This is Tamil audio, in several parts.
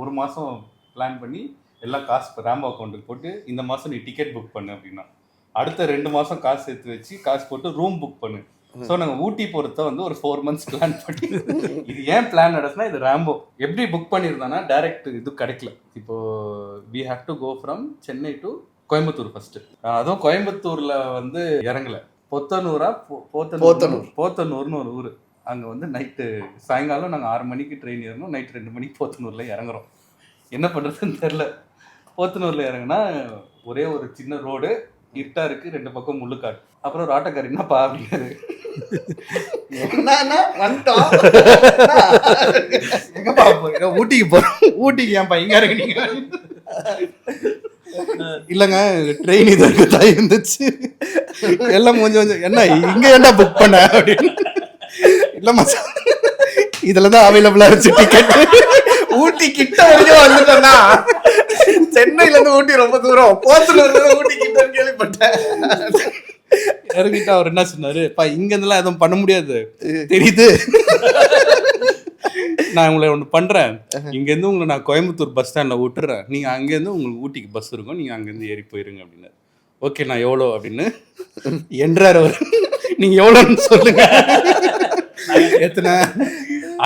ஒரு மாதம் பிளான் பண்ணி எல்லாம் காசு ரேம்போ அக்கௌண்ட்டுக்கு போட்டு இந்த மாதம் நீ டிக்கெட் புக் பண்ணு அப்படின்னா, அடுத்த 2 மாதம் காசு சேர்த்து வச்சு காசு போட்டு ரூம் புக் பண்ணு. ஸோ நாங்கள் ஊட்டி போகிறத வந்து ஒரு 4 months பிளான் பண்ணி இது ஏன் பிளான் நடக்குதுன்னா இது ரேம்போ எப்படி புக் பண்ணியிருந்தானா டைரக்ட் இது கிடைக்கல. இப்போ we have to go from Chennai to Coimbatore first. அதுவும் கோயம்புத்தூர்ல வந்து இறங்கல, பொத்தனூரா போத்தனூர்னு ஒரு ஊர். அங்கே வந்து நைட்டு சாயங்காலம் நாங்கள் 6 மணிக்கு ட்ரெயின் ஏறணும், நைட்டு 2 மணிக்கு போத்தனூர்ல இறங்குறோம். என்ன பண்ணுறதுன்னு தெரில. போத்தனூர்ல இறங்குனா ஒரே ஒரு சின்ன ரோடு, இருட்டா இருக்கு, 2 பக்கம் முள்ளுக்காடு. அப்புறம் ஒரு ஆட்டோக்காரி என்னப்பா அப்படின்னாரு, எங்கப்பா போறீங்க? ஊட்டிக்கு போறோம். ஊட்டிக்கு ஏன்பா இங்க இறங்குனீங்க? இல்லைங்க ட்ரெயின் இதற்கு தான் இருந்துச்சு, எல்லாம் கொஞ்சம் என்ன இங்க ஏன்டா புக் பண்ண அப்படின்னு. இல்லம்மா இதுலதான் அவைலபிளா இருந்துச்சு டிக்கெட். ஊட்டி கிட்ட வரைக்கும் வந்துட்டேன்னா, சென்னையில இருந்து ஊட்டி ரொம்ப தூரம், போத்தனூர்ல இருந்து ஊட்டி கிட்ட கேள்விப்பட்டேன். இறங்கிட்டு அவர் என்ன சொன்னாரு, இங்க இருந்தெல்லாம் எதுவும் பண்ண முடியாது தெரியுது, நான் உங்களை ஒன்று பண்றேன், இங்கேருந்து உங்களை நான் கோயம்புத்தூர் பஸ் ஸ்டாண்ட்ல விட்டுறேன், நீங்க அங்கேருந்து உங்களுக்கு ஊட்டிக்கு பஸ் இருக்கும், நீங்க அங்கேருந்து ஏறி போயிருங்க அப்படின்னு. ஓகே நான் எவ்வளோ அப்படின்னு என்றார் அவர். நீங்க எவ்வளோன்னு சொல்லுங்க. எத்தனை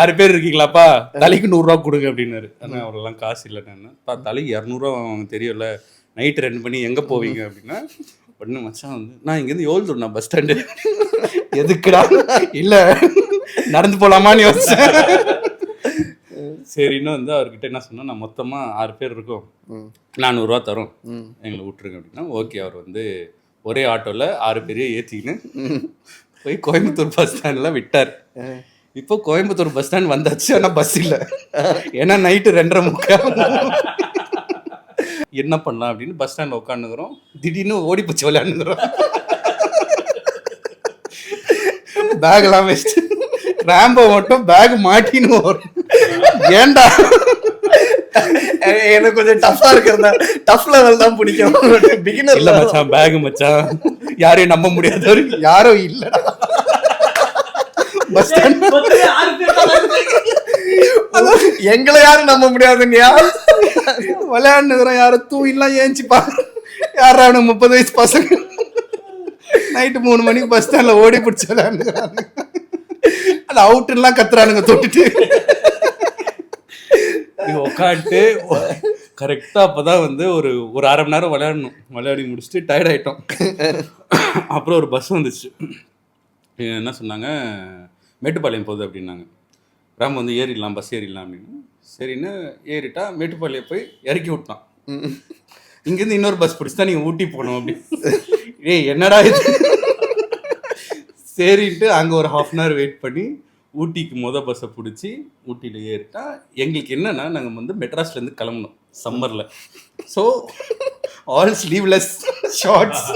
6 பேர் இருக்கீங்களாப்பா, தலைக்கு 100 ரூபா கொடுங்க அப்படின்னாரு. ஆனால் அவரெல்லாம் காசு இல்லை. நான் தலைக்கு 200 ரூபா அவங்க தெரியல, நைட்டு 2 மணி எங்கே போவீங்க அப்படின்னா, ஒன்று மச்சான் வந்து நான் இங்கேருந்து எவ்வளோ தூரம் பஸ் ஸ்டாண்டு. எதுக்குடா? இல்லை நடந்து போகலாமான்னு யோசிச்சேன். சரின்னு வந்து அவர்கிட்ட என்ன சொன்னால், நான் மொத்தமாக 6 பேர் இருக்கோம், 400 ரூபா தரோம், எங்களை விட்டுருங்க அப்படின்னா. ஓகே அவர் வந்து ஒரே ஆட்டோவில் 6 பேரையும் ஏற்றிக்கின்னு போய் கோயம்புத்தூர் பஸ் ஸ்டாண்டில் விட்டார். இப்போ கோயம்புத்தூர் பஸ் ஸ்டாண்ட் வந்தாச்சு, ஆனால் பஸ் இல்லை, ஏன்னா நைட்டு 2:30. என்ன பண்ணலாம் அப்படின்னு பஸ் ஸ்டாண்டில் உட்காந்துக்கிறோம். திடீர்னு ஓடி போச்சு விளையாண்டுக்கிறோம். பேக்லாம் வச்சுட்டு ரேம்போ மட்டும் பேக் மாட்டின்னு வரும். ஏண்டா எனக்கு கொஞ்சம் டஃப்பா இருக்கிறதா, டஃப் லெவல் தான் பிடிக்கும். பிகினர் இல்ல மச்சான், பேக் மச்சான், யாரையும் நம்ப முடியாதவர் யாரும் இல்லடா பஸ் ஸ்டாண்ட். எங்களை யாரும் நம்ப முடியாதுங்க, விளையாண்டுக்கிறோம், யாரும் தூயிலாம் ஏஞ்சிப்பா, யாரும் 30 வயசு பசங்க நைட்டு 3 மணிக்கு பஸ் ஸ்டாண்ட்ல ஓடி பிடிச்சி விளையாண்டுக்கிறாங்க. அது அவுட்டுலாம் கத்துறானுங்க தொட்டுட்டு உட்காந்துட்டு. கரெக்டா அப்பதான் வந்து ஒரு 1/2 மணி நேரம் விளையாடணும். விளையாடி முடிச்சுட்டு டயர்ட் ஆயிட்டோம். அப்புறம் ஒரு பஸ் வந்துச்சு. என்ன சொன்னாங்க, மேட்டுப்பாளையம் போகுது அப்படின்னாங்க. ராம் வந்து ஏறிடலாம், பஸ் ஏறிடலாம் அப்படின்னு. சரின்னு ஏறிட்டா மேட்டுப்பாளையம் போய் இறக்கி விட்டான். இங்கேருந்து இன்னொரு பஸ் பிடிச்சி தான் நீங்கள் ஊட்டி போகணும் அப்படின்னு. ஏய் என்னடா இது. சரின்ட்டு அங்கே ஒரு 1/2 hour வெயிட் பண்ணி ஊட்டிக்கு பஸ்ஸை பிடிச்சி ஊட்டியில் ஏறிட்டா. எங்களுக்கு என்னன்னா, நாங்கள் வந்து மெட்ராஸ்லேருந்து கிளம்பணும் சம்மரில். ஸோ ஆல் ஸ்லீவ்லெஸ் ஷார்ட்ஸ்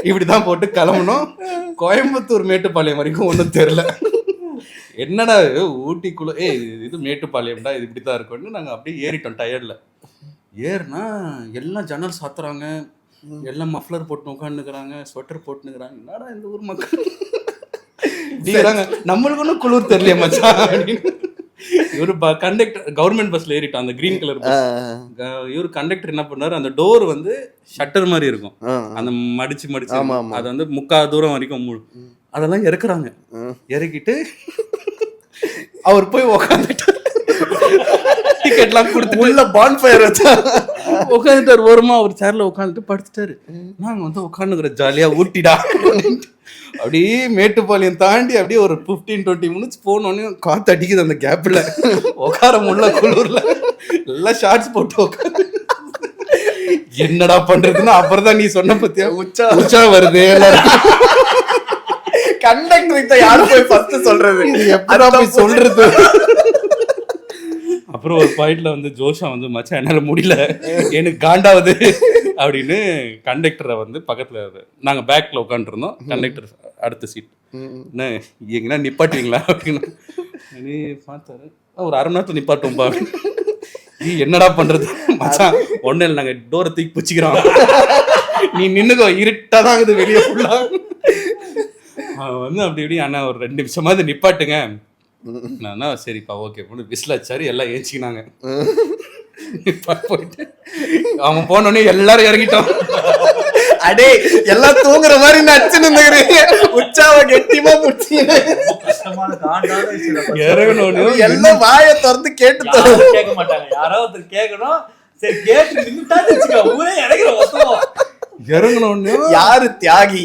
இப்படி தான் போட்டு கிளம்பணும். கோயம்புத்தூர் மேட்டுப்பாளையம் வரைக்கும் ஒன்றும் தெரில. என்னடா ஊட்டிக்குள்ள இது மேட்டுப்பாளையம்டா, இது இப்படி தான் இருக்கும்னு நாங்கள் அப்படியே ஏறிட்டோம் டயர்டில். ஏறுனா எல்லாம் ஜன்னல் சாத்துறாங்க, எல்லாம் மஃப்ளர் போட்டு உட்காந்துக்கிறாங்க, ஸ்வெட்டர் போட்டுனுக்குறாங்க. என்னடா இந்த ஊர் மக்கள் நம்மளுக்கு ஒன்றும் குளிர் தெரியல மச்சான் அப்படின்னு. இவரு கண்டக்டர் கவர்மெண்ட் பஸ்ல ஏறிட்டோம், அந்த கிரீன் கலர் பஸ். இவரு கண்டக்டர் என்ன பண்ணாரு, அந்த டோர் வந்து ஷட்டர் மாதிரி இருக்கும், அந்த மடிச்சு அதை வந்து 3/4 தூரம் வரைக்கும் அதெல்லாம் இறக்குறாங்க. இறக்கிட்டு அவர் போய் உக்காந்துட்டு டிக்கெட்லாம் கொடுத்து உள்ள பான்ஃபயர் வச்சா உட்காந்துட்டாரு. ஓரமா அவர் சேர்ல உட்காந்துட்டு படுத்துட்டாரு. நாங்க வந்து உட்காந்துக்கிற ஜாலியா ஊட்டிடா அப்படியே மேட்டுப்பாளையம் தாண்டி அப்படியே ஒரு 15-20 minutes போனோன்னு காத்து அடிக்குது. அந்த கேப்ல உட்கார முள்ள குளூர்ல எல்லாம் ஷார்ட்ஸ் போட்டு உட்காந்து என்னடா பண்றதுன்னு அப்புறம் தான் நீ சொன்ன பத்தியா உச்சா வருது. கண்டக்டர் யாரும் போய் ஃபர்ஸ்ட் சொல்றது, எப்பதான் போய் சொல்றது. அப்புறம் ஒரு பாயிண்ட்ல வந்து ஜோஷா வந்து மச்சான் என்னால முடியல, எனக்கு காண்டாவது அப்படின்னு கண்டக்டரை வந்து பக்கத்துல நாங்க பேக்ல உட்காந்துருந்தோம், கண்டக்டர் அடுத்த சீட் என்ன எங்கன்னா நிப்பாட்டுவீங்களா அப்படின்னு பார்த்தாரு. ஒரு 1/2 மணி நேரத்துல நிப்பாட்டோம்பா. நீ என்னடா பண்றது மச்சான், ஒன்னும் இல்லை நாங்க டோரை தூக்கி பிடிச்சிக்கிறோம், நீ நின்னுக்கோ, இருட்டாதான் இருக்குது வெளியே ஃபுல்லா வந்து அப்படி இப்படி. அண்ணா ஒரு 2 நிமிஷமாவது நிப்பாட்டுங்க, நான் சரிப்பா ஓகே பொண்ணு விசில் அடிச்சாரு, எல்லாம் ஏச்சிக்கினாங்க. போயிட்டு அவன் போனோடனே எல்லாரும் இறங்கிட்டோம். அடே எல்லாம் தூங்குற மாதிரி நச்சுன்னு உச்சாவை கெட்டிமா பிடிச்சி இறங்கணும்னு எல்லாம் வாயை திறந்து கேட்டு கேட்க மாட்டாங்க. யாராவது கேட்கணும், சரி கேட்டு நின்னுட்டான்னு ஊரே இறங்கணும்னு யாரு தியாகி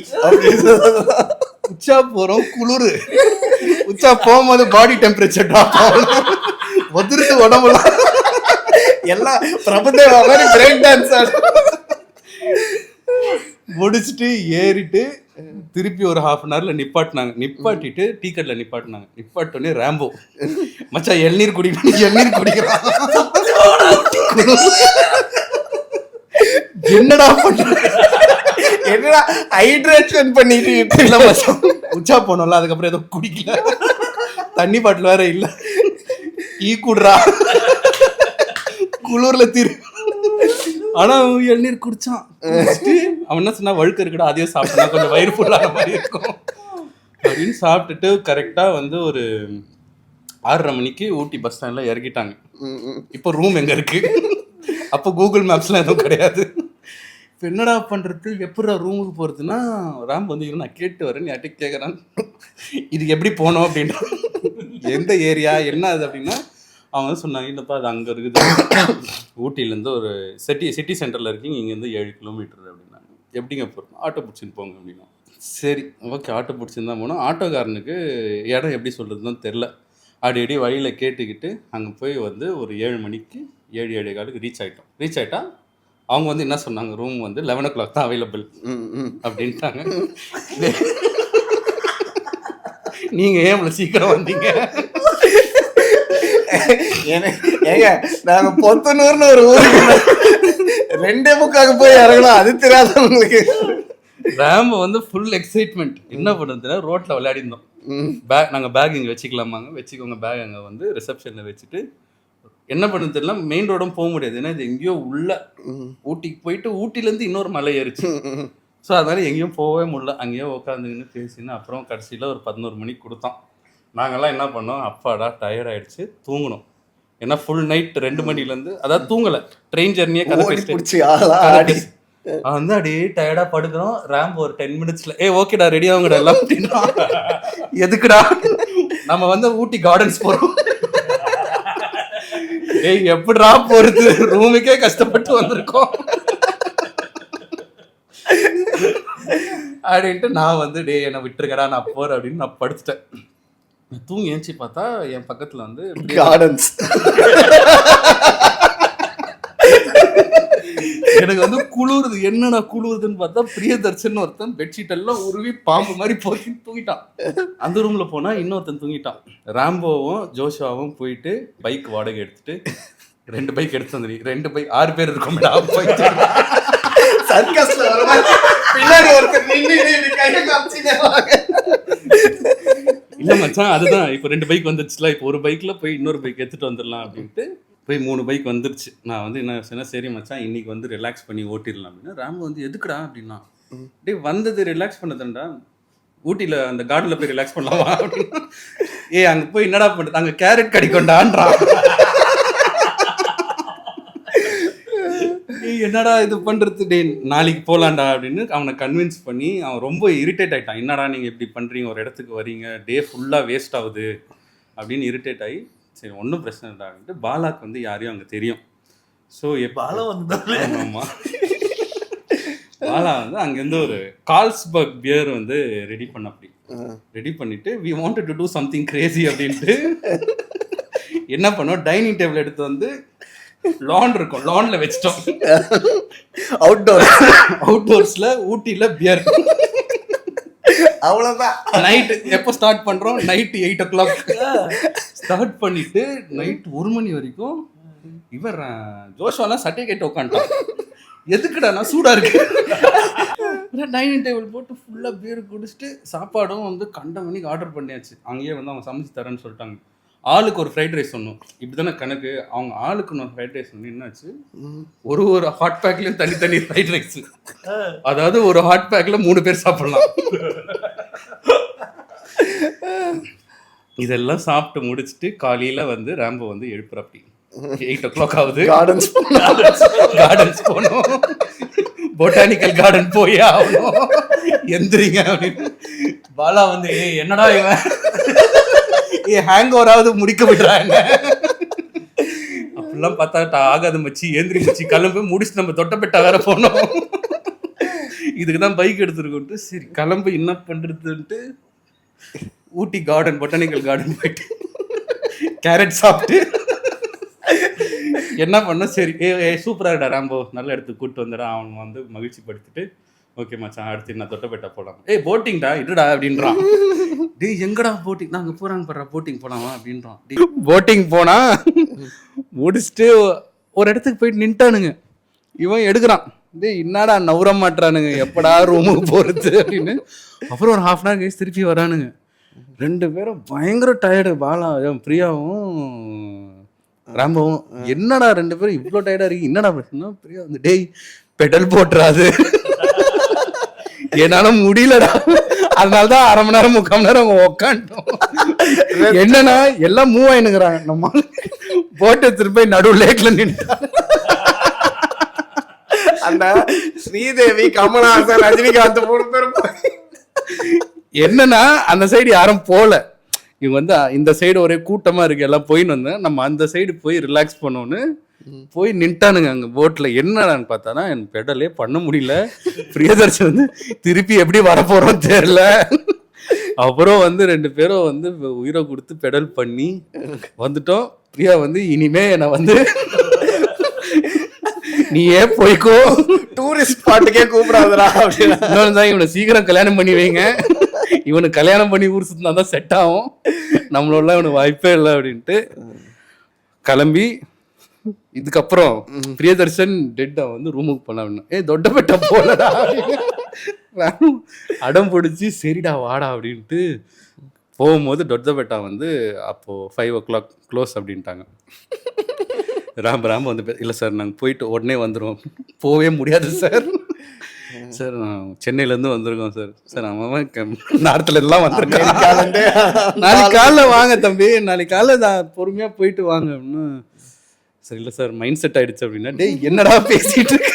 உச்சா போறோம், குளிரு. உச்சா போகும்போது பாடி டெம்பரேச்சர் ட்ராப் ஆகும், ஒதுருது உடம்புலாம். எல்லாம் பிரபுதேவா மாதிரி பிரேக் டான்ஸ் முடிச்சுட்டு ஏறிட்டு திருப்பி ஒரு 1/2 hourல நிப்பாட்டினாங்க. நிப்பாட்டிட்டு டீ கட்ல நிப்பாட்டினாங்க. நிப்பாட்டோடனே ரேம்போ மச்சான் இளநீர் குடிக்கணும், இளநீர் குடிக்கிறான். என்னடா பண்ற, என்னடா ஹைட்ரேஷன் பண்ணிட்டு இல்ல மச்சான் உச்சா போனோம்ல, அதுக்கப்புறம் ஏதோ குடிக்கல, தண்ணி பாட்டில் வேற இல்ல, டீ குடுறா குளூர்ல திரு. ஆனா இளநீர் குடிச்சான். அவன் என்ன சொன்னா, வழுக்க இருக்குடா அதையும் சாப்பிட்டா கொஞ்சம் வயிறு ஃபுல்லான மாதிரி இருக்கும் அப்படின்னு சாப்பிட்டுட்டு கரெக்டா வந்து ஒரு 6:30 மணிக்கு ஊட்டி பஸ் ஸ்டாண்ட்ல இறக்கிட்டாங்க. இப்போ ரூம் எங்க இருக்கு? அப்போ கூகுள் மேப்ஸ்லாம் எதுவும் கிடையாது. இப்போ என்னடா பண்றது, எப்படா ரூமுக்கு போறதுன்னா, ராம் வந்து நான் கேட்டு வரேன், யார்கிட்ட கேட்கறான் இதுக்கு எப்படி போனோம் அப்படின்னா, எந்த ஏரியா என்ன அது அப்படின்னா, அவங்க சொன்னாங்க இல்லைப்பா அது அங்கே இருக்குது, ஊட்டியிலேருந்து ஒரு சிட்டி சென்டரில் இருக்கீங்க, இங்கேருந்து 7 கிலோமீட்டர் அப்படின்னாங்க. எப்படிங்க போகிறோம், ஆட்டோ பிடிச்சின்னு போங்க அப்படின்னா. சரி ஓகே ஆட்டோ பிடிச்சின்னு தான் போனோம். ஆட்டோக்காரனுக்கு இடம் எப்படி சொல்கிறதுன்னு தெரில. அடி வழியில் கேட்டுக்கிட்டு அங்கே போய் வந்து ஒரு 7 மணிக்கு 7-7:15 ரீச் ஆகிட்டா அவங்க வந்து என்ன சொன்னாங்க, ரூம் வந்து 11 o'clock தான் அவைலபிள் அப்படின்ட்டாங்க. நீங்கள் ஏன் இவ்வளோ சீக்கிரம் வந்தீங்க? ஏங்க நாங்க பொத்தனூர்னு ஒரு ஊருக்கு 2:45 போய் இறங்கணும், அது தெரியாத உங்களுக்கு? ரேம்போ வந்து ஃபுல் எக்ஸைட்மெண்ட். என்ன பண்ணுறதுன்னா ரோட்டில் விளையாடிருந்தோம். நாங்கள் பேக் இங்கே வச்சுக்கலாமாங்க, வச்சுக்கோங்க பேக் அங்கே வந்து ரிசப்ஷனில் வச்சுட்டு என்ன பண்ணு தெரியல, மெயின் ரோடும் போக முடியாது, ஏன்னா இது எங்கேயோ உள்ள ஊட்டிக்கு போயிட்டு ஊட்டிலேருந்து இன்னொரு மலை ஏறிச்சு. ஸோ அதனால எங்கேயும் போகவே முடியல, அங்கேயோ உட்காந்துக்கின்னு பேசின்னு அப்புறம் கடைசியில் ஒரு 11 மணிக்கு கொடுத்தான். நாங்கள்லாம் என்ன பண்ணோம், அப்பாடா டயர்ட் ஆகிடுச்சு, தூங்கணும். ஏன்னா ஃபுல் நைட் 2 மணிலேருந்து, அதாவது தூங்கலை, ட்ரெயின் ஜெர்னியே கதை பேசிட்டு வந்து அப்படியே டயர்டாக படுக்கிறோம். ரேம்போ ஒரு 10 minutesல ஓகேடா ரெடி ஆகுங்கடா எல்லாம் அப்படின்னா, எதுக்குடா நம்ம வந்து ஊட்டி கார்டன்ஸ் போகிறோம், எப்படிடா போறது, ரூமுக்கே கஷ்டப்பட்டு வந்திருக்கோம் அப்படின்ட்டு நான் வந்து என்னை விட்டுருக்கடா நான் போறேன் அப்படின்னு நான் படுத்துட்டேன். தூங்கி ஏஞ்சி பார்த்தா என் பக்கத்துல வந்து கார்டன்ஸ். எனக்கு வந்து குளிருது, என்னடா குளிருதுன்னு பார்த்தா பிரியதர்ஷன் ஒருத்தன் பெட்ஷீட் எல்லாம் உருவி பாம்பு மாதிரி போய் தூங்கிட்டான். அந்த ரூம்ல போனா இன்னொருத்தன் தூங்கிட்டான். ராம்போவும் ஜோஷுவாவும் போயிட்டு பைக் வாடகை எடுத்துட்டு 2 பைக் எடுத்து வந்து 2 பைக் 6 பேர் இருக்கோம். சர்க்கஸ்ல பின்னாடி ஒருத்தர் இல்ல மச்சான் அதுதான், இப்போ 2 பைக் வந்துருச்சுல, இப்போ ஒரு பைக்ல போய் இன்னொரு பைக் எடுத்துட்டு வந்துடலாம் அப்படின்ட்டு போய் 3 பைக் வந்துருச்சு. நான் வந்து என்ன சொன்னேன், சரி மச்சான் இன்னைக்கு வந்து ரிலாக்ஸ் பண்ணி ஓட்டிடலாம் அப்படின்னா. ராம்போ வந்து எதுக்குடா அப்படின்னா, வந்தது ரிலாக்ஸ் பண்ணதுண்டா, ஊட்டியில் அந்த கார்டனில் போய் ரிலாக்ஸ் பண்ணலாமா அப்படின்னா. அங்கே போய் என்னடா பண்ணுறது, அங்கே கேரட் கிடைக்கும்டான்றான். என்னடா இது பண்ணுறது, நாளைக்கு போகலான்டா அப்படின்னு அவனை கன்வின்ஸ் பண்ணி அவன் ரொம்ப இரிட்டேட் ஆகிட்டான். என்னடா நீங்கள் இப்படி பண்ணுறீங்க, ஒரு இடத்துக்கு வரீங்க, டே ஃபுல்லாக வேஸ்ட் ஆகுது அப்படின்னு இரிட்டேட் ஆகி, சரி ஒன்றும் பிரச்சனை இல்லை அப்படின்ட்டு பாலாக்கு வந்து யாரையும் அங்கே தெரியும். ஸோ பாலா வந்து ஆமாம், பாலா வந்து அங்கேருந்து ஒரு கால்ஸ்பர்க் பியர் வந்து ரெடி பண்ணிட்டு we wanted to do something crazy அப்படின்ட்டு என்ன பண்ணோம், டைனிங் டேபிள் எடுத்து வந்து லான் இருக்கும், லான்ல வச்சிட்டோம். அவுட்டோர்ஸ்ல ஊட்டில பியர். அவ்வளவுதான். நைட் எப்போ ஸ்டார்ட் பண்றோம், நைட் 8 o'clock ஸ்டார்ட் பண்ணிட்டு நைட் 1 மணி வரைக்கும் இவர் ஜோஷுவெல்லாம் சர்டிஃபிகேட் உட்காந்துட்டான். எதுக்குடா நான் சூடா இருக்கு. டைனிங் டேபிள் போட்டு ஃபுல்லா பியர் குடிச்சிட்டு சாப்பாடும் வந்து கண்ட மணிக்கு ஆர்டர் பண்ணியாச்சு. அங்கேயே வந்து அவங்க சமைச்சு தரேன்னு சொல்லிட்டாங்க. ஆளுக்கு ஒரு ஃப்ரைட் ரைஸ் சொன்னோம், இப்படிதானே கணக்கு. அவங்க ஆளுக்கு ஒரு ஃப்ரைட் ரைஸ் சொன்னோம். என்னாச்சு, ஒரு ஹாட் பேக்லயும் தனி ஃப்ரைட் ரைஸ். அதாவது ஒரு ஹாட் பேக்ல 3 பேர் சாப்பிடலாம். இதெல்லாம் சாப்பிட்டு முடிச்சுட்டு காலையில வந்து ராம்போ வந்து எழுப்புறாப்படி 8 o'clock ஆகுது. கார்டன்ஸ் போகணும், பொட்டானிக்கல் கார்டன் போய் ஆகணும், எந்திரிங்க அப்படின்னு. பாலா வந்து என்னடா இவன் ஹேங் ஓவராவது முடிக்க விடுறாங்க. அப்படிலாம் பார்த்தா ஆகாது மச்சி, ஏந்திரி மச்சி, கிளம்பு, முடிச்சு நம்ம தொட்டப்பெட்டா வேற போனோம். இதுக்கு தான் பைக் எடுத்துருக்கோன்ட்டு சரி கிளம்பு என்ன பண்ணுறதுன்ட்டு ஊட்டி கார்டன், பொட்டானிக்கல் கார்டன் போயிட்டு கேரட் சாப்பிட்டு என்ன பண்ணோம், சரி சூப்பராக இருக்கா ராம்போ, நல்ல இடத்துக்கு கூப்பிட்டு வந்துடா, அவன் வந்து மகிழ்ச்சி படுத்திட்டு ஓகே மச்சான் அடுத்து நான் தொட்டப்பேட்டா போகலாம். போட்டிங்டா இதுடா அப்படின்றான். டேய் எங்கடா போட்டிங், நாங்க போறாங்க படுறா போட்டிங் போலாமா அப்படின்றான். போட்டிங் போனா முடிச்சுட்டு ஒரு இடத்துக்கு போயிட்டு நின்ட்டானுங்க. இவன் எடுக்கிறான், டேய் என்னடா நவுற மாட்டானுங்க, எப்படா ரூமுக்கு போறது அப்படின்னு. அப்புறம் ஒரு 1/2 hour கழிச்சு திருப்பி வரானுங்க. 2 பேரும் பயங்கர டயர்டு, பாலா பிரியாவும் ராம்பவும். என்னடா 2 பேரும் இவ்வளோ டயர்டா இருக்கு, என்னடா பிரச்சனை? பிரியா வந்து டேய் பெடல் போட்டுறாது, என்னால முடியலடா, அதனாலதான் 1/2 மணி நேரம் 3/4 மணி நேரம் அவங்க உக்காண்டோம். என்னன்னா எல்லாம் மூவ் ஆயினுங்கிறாங்க, நம்ம போட்டு திருப்பி நடு லேக்ல நின்று அந்த ஸ்ரீதேவி, கமலஹாசன், ரஜினிகாந்த் 3 பேரும் என்னன்னா அந்த சைடு யாரும் போல, இவங்க வந்து இந்த சைடு ஒரே கூட்டமா இருக்கு, எல்லாம் போயின்னு வந்தேன், நம்ம அந்த சைடு போய் ரிலாக்ஸ் பண்ணோன்னு போய் நின்ட்டானுங்க அங்க போட்ல. என்னடான்னு பார்த்தானா என் பெடலே பண்ண முடியல. பிரியதர்ஷன் வந்து திருப்பி எப்படி வரப்போறோம் தெரியல. அப்புறம் வந்து 2 பேரும் வந்து உயிரை கொடுத்து பெடல் பண்ணி வந்துட்டோம். பிரியா வந்து இனிமே என்னை வந்து நீ ஏன் போய்க்கோ, டூரிஸ்ட் ஸ்பாட்டுக்கே கூப்பிடாதடா அப்படின்னு. இன்னொன்னு இவனை சீக்கிரம் கல்யாணம் பண்ணி வைங்க, இவனுக்கு கல்யாணம் பண்ணி ஊர் சுத்தினா தான் செட் ஆகும், நம்மளோட இவனுக்கு வாய்ப்பே இல்லை அப்படின்ட்டு கிளம்பி. இதுக்கப்புறம் பிரியதர்ஷன் டெட்டா வந்து ரூமுக்கு போனா தொட்டப்பெட்டா போலடா அடம் பிடிச்சி சரிடா வாடா அப்படின்ட்டு போகும்போது தொட்டப்பெட்டா வந்து அப்போ 5 o'clock க்ளோஸ் அப்படின்ட்டாங்க. ராம் வந்து இல்லை சார் நாங்கள் போயிட்டு உடனே வந்துடுவோம். போகவே முடியாது சார், சார் நான் சென்னையிலேருந்து வந்திருக்கோம் சார். சார் அவன் நேரத்தில் எல்லாம் வந்திருக்கேன், நாளைக்கு காலைல வாங்க தம்பி, நாளைக்கு காலைல நான் பொறுமையாக போயிட்டு வாங்க அப்படின்னு. சரி இல்லை சார் மைண்ட் செட் ஆயிடுச்சு அப்படின்னா. டேய் என்னடா பேசிட்டு இருக்கு,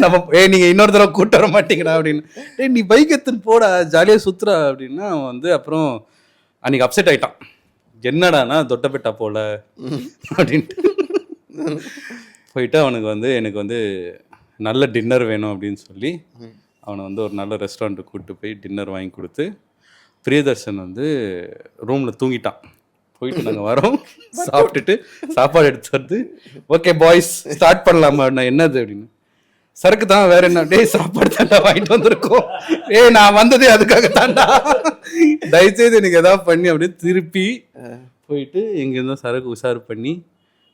நம்ம நீங்கள் இன்னொரு தடவை கூட்ட வர மாட்டீங்கடா அப்படின்னு. டேய் நீ பைக் எடுத்துன்னு போடா ஜாலியாக சுற்றுறா அப்படின்னா. அவன் வந்து அப்புறம் அன்றைக்கி அப்செட் ஆகிட்டான். என்னடானா தொட்டப்பெட்டா போல அப்படின்ட்டு போயிட்டு அவனுக்கு வந்து எனக்கு வந்து நல்ல டின்னர் வேணும் அப்படின்னு சொல்லி அவனை வந்து ஒரு நல்ல ரெஸ்டாரண்ட்டுக்கு கூப்பிட்டு போய் டின்னர் வாங்கி கொடுத்து பிரியதர்ஷன் வந்து ரூமில் தூங்கிட்டான். போயிட்டு நாங்கள் வரோம், சாப்பிட்டுட்டு சாப்பாடு எடுத்து வந்து ஓகே பாய்ஸ் ஸ்டார்ட் பண்ணலாமா. நான் என்னது அப்படின்னு. சரக்கு தான் வேற என்ன. டேய் சாப்பாடு தாண்டா வாங்கிட்டு வந்திருக்கோம், நான் வந்ததே அதுக்காக தாண்டா, தயவுசெய்து எனக்கு எதாவது பண்ணி அப்படியே திருப்பி போயிட்டு எங்கேருந்தோ சரக்கு உஷாரு பண்ணி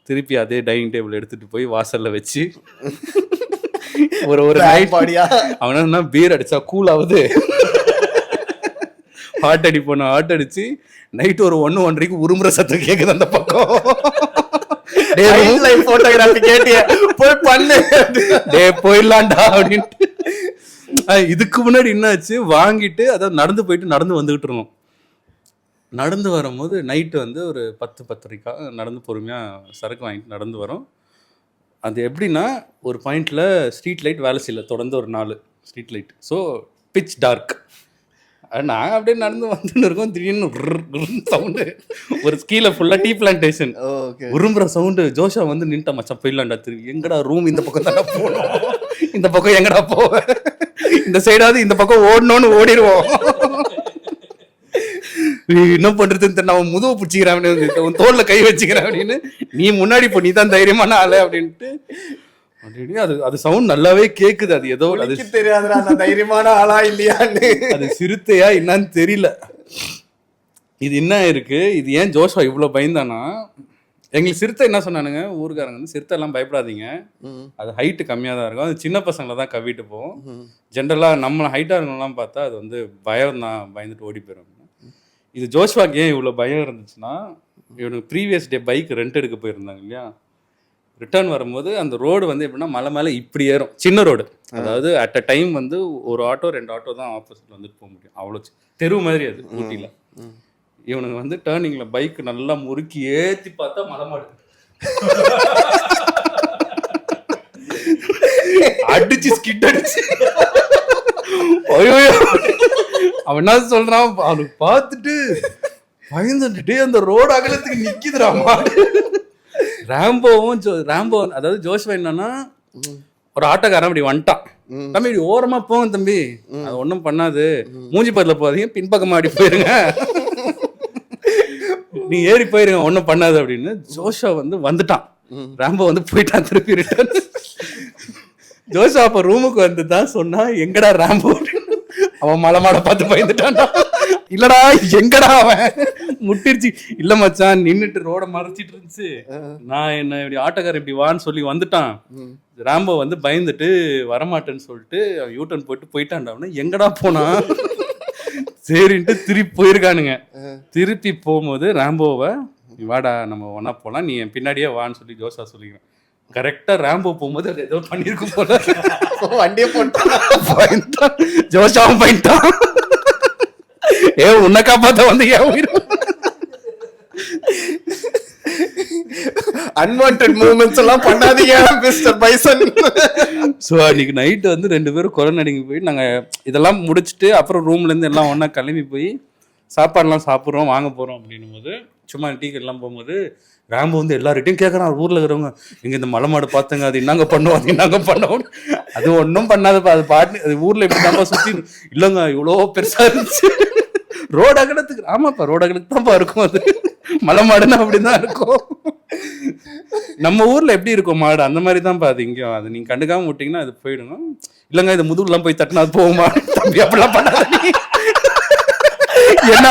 திருப்பி அதே டைனிங் டேபிள் எடுத்துட்டு போய் வாசல்ல வச்சு ஒரு நைட் பாடியா அவனா பீர் அடிச்சா கூல் ஆகுது, ஹாட் அடி போன ஹாட் அடிச்சு நைட்டு ஒரு 1-1:30 உருமுறை சத்தம் கேக்குது அந்த பக்கம். போட்டோகிராஃபி கேட்டிய போய் பண்ணு, டே போயிடலாம்டா அப்படின்ட்டு. இதுக்கு முன்னாடி என்னாச்சு, வாங்கிட்டு அதாவது நடந்து போயிட்டு நடந்து வந்துகிட்டு இருந்தோம். நடந்து வரும்போது நைட்டு வந்து ஒரு 10-10:30 நடந்து பொறுமையாக சரக்கு வாங்கிட்டு நடந்து வரோம். அது எப்படின்னா ஒரு பாயிண்டில் ஸ்ட்ரீட் லைட் வேலை செய்யல, தொடர்ந்து ஒரு 4 street light. So pitch dark. நாங்கள் அப்படியே நடந்து வந்துன்னு இருக்கோம், திடீர்னு சவுண்டு, ஒரு கீழே ஃபுல்லாக டீ பிளான்டேஷன், உரும்புற சவுண்டு. ஜோஷா வந்து நின்ட்டா, மச்சான் போயிடலாண்டா திரும்பி. எங்கடா ரூம் இந்த பக்கம் தானே போகணும், இந்த பக்கம் எங்கடா போவேன், இந்த சைடாவது இந்த பக்கம் ஓடணும்னு ஓடிடுவோம். என்ன பண்றதுன்னு தெரியல, அவன் முதுவை பிடிச்சிக்கிறான், உன் தோல்ல கை வச்சுக்கிறான் அப்படின்னு. நீ முன்னாடி போ, நீ தான் தைரியமான ஆளு அப்படின்ட்டு. அது சவுண்ட் நல்லாவே கேக்குது. அது ஏதோ அது தெரியாதுடா நான் தைரியமான ஆளா இல்லையான்னு. அது சிறுத்தையா என்னன்னு தெரியல. இது என்ன இருக்கு, இது ஏன் ஜோஷா இவ்வளவு பயந்தானா, எங்களுக்கு சிறுத்தை என்ன சொன்னானுங்க ஊருக்காரங்க வந்து, சிறுத்தை எல்லாம் பயப்படாதீங்க, அது ஹைட்டு கம்மியாக தான் இருக்கும், அது சின்ன பசங்களை தான் கவிட்டு போகும், ஜென்ரலாக நம்ம ஹைட்டாக இருக்கவங்கலாம் பார்த்தா அது வந்து பயம் தான், பயந்துட்டு ஓடி போயிடும். இது ஜோஷ்வாக்கு ஏன் இவ்வளோ பயம் இருந்துச்சுன்னா, இவனுக்கு ப்ரீவியஸ் டே பைக் ரெண்ட் எடுக்க போயிருந்தாங்க இல்லையா, ரிட்டர்ன் வரும்போது அந்த ரோடு வந்து எப்படின்னா மலை மேலே இப்படி ஏறும், சின்ன ரோடு, அதாவது அட் அ டைம் வந்து ஒரு ஆட்டோ 2 ஆட்டோ தான் ஆப்போசிட்ல வந்துட்டு போக முடியும், அவ்வளோ தெரு மாதிரி அது ஊட்டியில். இவனுங்க வந்து டேர்னிங்ல பைக் நல்லா முறுக்கி ஏத்தி பார்த்தா மலமாடு அடிச்சு ஸ்கிட் அடிச்சு. ஐயோ அவன் என்ன சொல்றான், அவனுக்கு பார்த்துட்டு பயந்துட்டு அந்த ரோடு அகலத்துக்கு நிக்குதுடா மாடு. ராம்போ அதாவது ஜோஷ்வா என்னன்னா, ஒரு ஆட்டோக்காரன் அப்படி வந்துட்டான், தம்பி இப்படி ஓரமா போங்க தம்பி, அது ஒன்றும் பண்ணாது, மூஞ்சி பக்கத்துல போகாதீங்க, பின்பக்கமா அப்படி போயிருங்க, நீ ஏறி போயிருங்க, ஒன்றும் பண்ணாது அப்படின்னு. ஜோஷா வந்து வந்துட்டான், ராம்போ வந்து போயிட்டான் திருப்பி ரிட்டர்ன். ஜோஷா அப்ப ரூமுக்கு வந்து தான் சொன்னா, எங்கடா ராம்போ, அவன் மலமாட பார்த்து பயந்துட்டான்டா. இல்லடா எங்கடா அவன் முட்டிருச்சு. இல்ல மச்சான் நின்னுட்டு ரோட மறைச்சிட்டு இருந்துச்சு, நான் என்ன இப்படி ஆட்டோக்காரர் இப்படி வான்னு சொல்லி வந்துட்டான், ராம்போ வந்து பயந்துட்டு வரமாட்டேன்னு சொல்லிட்டு யூட்டர்ன் போயிட்டான்டா. எங்கடா போனா சரின்ட்டு திருப்பி போயிருக்கானுங்க. திருப்பி போகும்போது ராம்போவை வாடா நம்ம ஒன்னா போலாம், நீ என் பின்னாடியே வான்னு சொல்லி ஜோஷா சொல்லிக்கிறேன். கரெக்டா ராம்போ போகும்போது அது ஏதோ பண்ணிருக்கும் போல, வண்டியை போட்டான், ஜோஷாவும் போயிட்டான். ஏ உன்னை காப்பாத்த வந்து ஏன் உயிர். அன்வான்டட் மூவ்மெண்ட்ஸ் எல்லாம் பண்ணாதீங்க மிஸ்டர் பைசன். ஸோ அன்னைக்கு நைட்டு வந்து 2 பேரும் கொலை நடிங்க போய் நாங்கள் இதெல்லாம் முடிச்சுட்டு அப்புறம் ரூம்லேருந்து எல்லாம் ஒன்றா கிளம்பி போய் சாப்பாடுலாம் சாப்பிட்றோம் வாங்க போகிறோம் அப்படின்னும் போது, சும்மா டீ எல்லாம் போகும்போது ராம்போ வந்து எல்லார்கிட்டையும் கேட்குறான், ஊரில் இருக்கிறவங்க இங்கே இந்த மலைமாடு பார்த்துங்க, அது என்னங்க பண்ணுவோம், அது என்னங்க பண்ணுவோம். அது ஒன்றும் பண்ணாதுப்பா, அது பாட்டு அது ஊரில் எப்படி தான்ப்பா சுற்றி. இல்லைங்க இவ்வளோ பெருசாக இருந்துச்சு, ரோடு அகலத்துக்கு. ஆமாப்பா ரோடு அகலத்துக்கு தான்ப்பா இருக்கும், அது மலை மாடுன்னா அப்படிதான் இருக்கும். நம்ம ஊர்ல எப்படி இருக்கும் மாடு, அந்த மாதிரி தான்ப்பா அது இங்கேயும். அது நீங்க கண்டுக்காம விட்டீங்கன்னா அது போயிடுங்க. இல்லைங்க இது முதுகுலாம் போய் தட்டினா அது போகுமா, தம்பி அப்படிலாம் பண்ணாத. என்ன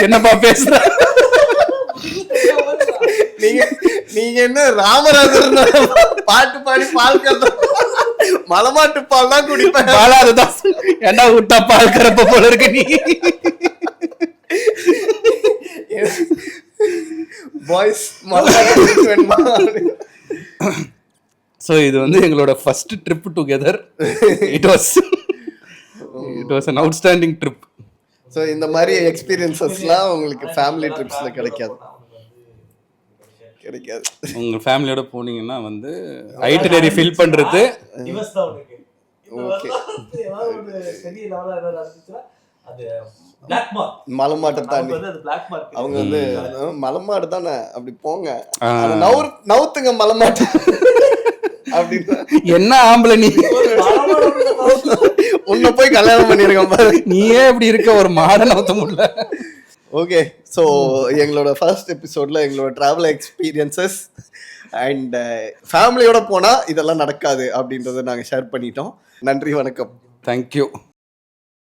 என்னப்பா பேசுற, நீங்க என்ன ராமராஜர் பாட்டு பாடி பால் கறந்த மலமாட்டு பால் தான் குடிப்பேன். பாலாதுதான் ஏண்டா விட்டா பால் கறப்ப போல இருக்கு நீ. பாய்ஸ் வேணுமா? ஸோ இது வந்து எங்களோட first trip together. It was an outstanding trip. So இந்த மாதிரி எக்ஸ்பீரியன்சஸ்லாம் உங்களுக்கு ஃபேமிலி ட்ரிப்ஸில் கிடைக்காது. உங்க ஃபேமிலியோட போனீங்கன்னா வந்து ஐட்டினரி ஃபில் பண்றது மலமாட்டை தாண்டி அவங்க வந்து மலமாடு தானே அப்படி போங்க நவுத்துங்க மலமாட்டு அப்படின்னு. என்ன ஆம்பளை நீ, உன்னை போய் கல்யாணம் பண்ணிருக்கேன் பாரு, நீயே இப்படி இருக்க ஒரு மாட நவுத்த முடியல. ஓகே, ஸோ எங்களோட ஃபர்ஸ்ட் எபிசோடில் எங்களோட ட்ராவல் எக்ஸ்பீரியன்சஸ் அண்ட் ஃபேமிலியோட போனால் இதெல்லாம் நடக்காது அப்படின்றத நாங்கள் ஷேர் பண்ணிட்டோம். நன்றி, வணக்கம். தேங்க்யூ.